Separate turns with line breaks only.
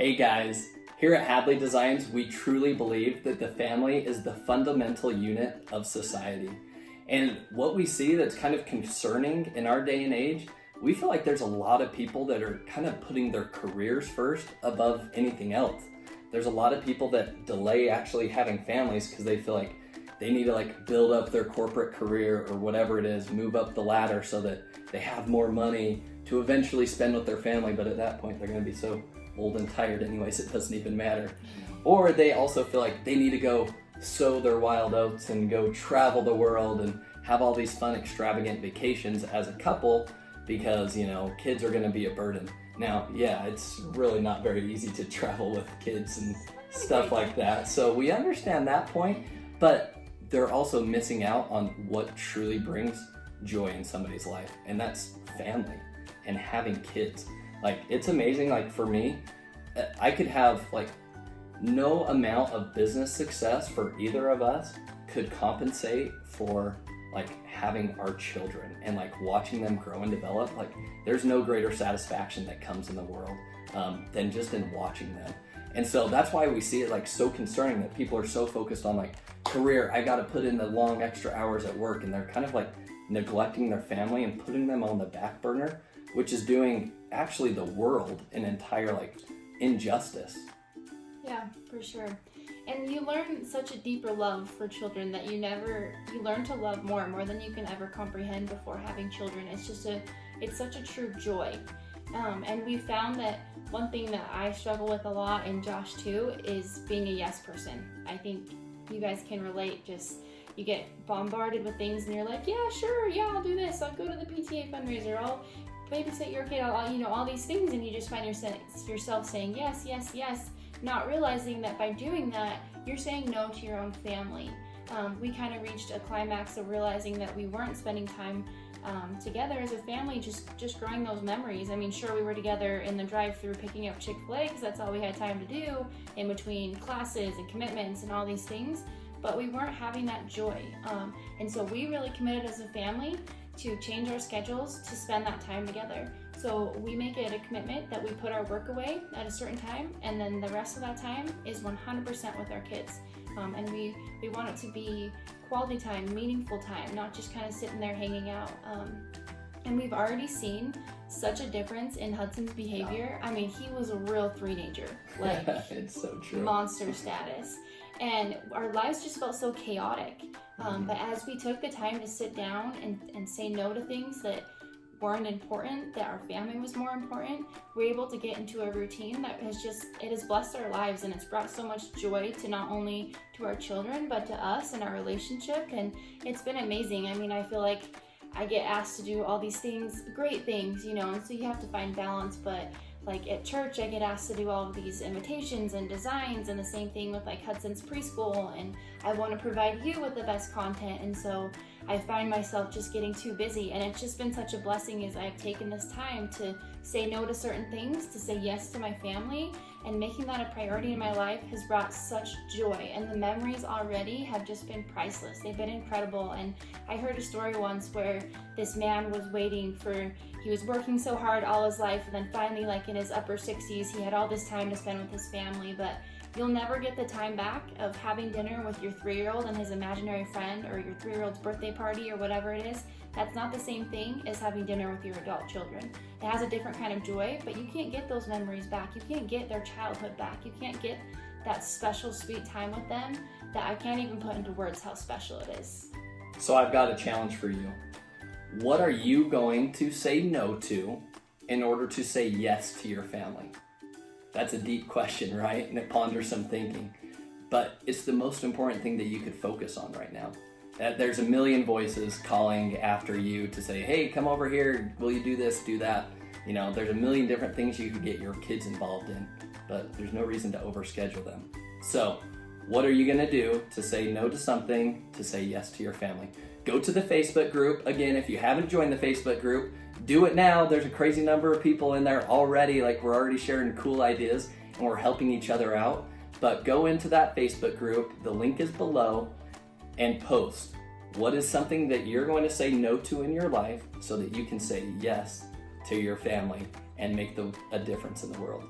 Hey guys, here at Hadley Designs, we truly believe that the family is the fundamental unit of society. And what we see that's kind of concerning in our day and age, we feel like there's a lot of people that are kind of putting their careers first above anything else. There's a lot of people that delay actually having families because they feel like they need to build up their corporate career or whatever it is, move up the ladder so that they have more money to eventually spend with their family. But at that point, they're going to be so old and tired anyways, it doesn't even matter. Or they also feel like they need to go sow their wild oats and go travel the world and have all these fun, extravagant vacations as a couple because, kids are going to be a burden. Now, yeah, it's really not very easy to travel with kids and stuff like that. So we understand that point, but they're also missing out on what truly brings joy in somebody's life, and that's family and having kids. It's amazing, for me, I could have, no amount of business success for either of us could compensate for, having our children and, watching them grow and develop. There's no greater satisfaction that comes in the world than just in watching them. And so that's why we see it, so concerning that people are so focused on, career. I got to put in the long extra hours at work, and they're kind of, neglecting their family and putting them on the back burner, which is doing actually the world an entire injustice.
Yeah, for sure. And you learn such a deeper love for children that you learn to love more than you can ever comprehend before having children. It's such a true joy. And we found that one thing that I struggle with a lot, and Josh too, is being a yes person. I think you guys can relate. You get bombarded with things and you're like, yeah, sure, yeah, I'll do this. I'll go to the PTA fundraiser. I'll babysit your kid. I'll all these things. And you just find yourself saying yes, yes, yes, not realizing that by doing that, you're saying no to your own family. We kind of reached a climax of realizing that we weren't spending time together as a family, just growing those memories. I mean, sure, we were together in the drive-thru picking up Chick-fil-A because that's all we had time to do in between classes and commitments and all these things, but we weren't having that joy. And so we really committed as a family to change our schedules to spend that time together. So we make it a commitment that we put our work away at a certain time, and then the rest of that time is 100% with our kids. And we want it to be quality time, meaningful time, not just kind of sitting there hanging out. And we've already seen such a difference in Hudson's behavior. I mean, he was a real three-nager,
it's so true.
Monster status. And our lives just felt so chaotic. But as we took the time to sit down and say no to things that weren't important, that our family was more important, we're able to get into a routine that has blessed our lives, and it's brought so much joy to not only to our children, but to us and our relationship. And it's been amazing. I mean, I feel like I get asked to do all these things, great things, and so you have to find balance. But at church, I get asked to do all of these invitations and designs, and the same thing with Hudson's preschool, and I want to provide you with the best content. And so I find myself just getting too busy, and it's just been such a blessing as I've taken this time to say no to certain things, to say yes to my family, and making that a priority in my life has brought such joy. And the memories already have just been priceless. They've been incredible. And I heard a story once where this man was he was working so hard all his life, and then finally, in his upper 60s, he had all this time to spend with his family, but you'll never get the time back of having dinner with your 3-year-old and his imaginary friend, or your 3-year-old's birthday party, or whatever it is. That's not the same thing as having dinner with your adult children. It has a different kind of joy, but you can't get those memories back. You can't get their childhood back. You can't get that special, sweet time with them that I can't even put into words how special it is.
So I've got a challenge for you. What are you going to say no to in order to say yes to your family? That's a deep question, right? And it ponders some thinking. But it's the most important thing that you could focus on right now. There's a million voices calling after you to say, hey, come over here. Will you do this, do that? There's a million different things you could get your kids involved in, but there's no reason to overschedule them. So what are you going to do to say no to something, to say yes to your family? Go to the Facebook group. Again, if you haven't joined the Facebook group, do it now. There's a crazy number of people in there already. We're already sharing cool ideas and we're helping each other out. But go into that Facebook group. The link is below, and post. What is something that you're going to say no to in your life so that you can say yes to your family and make a difference in the world?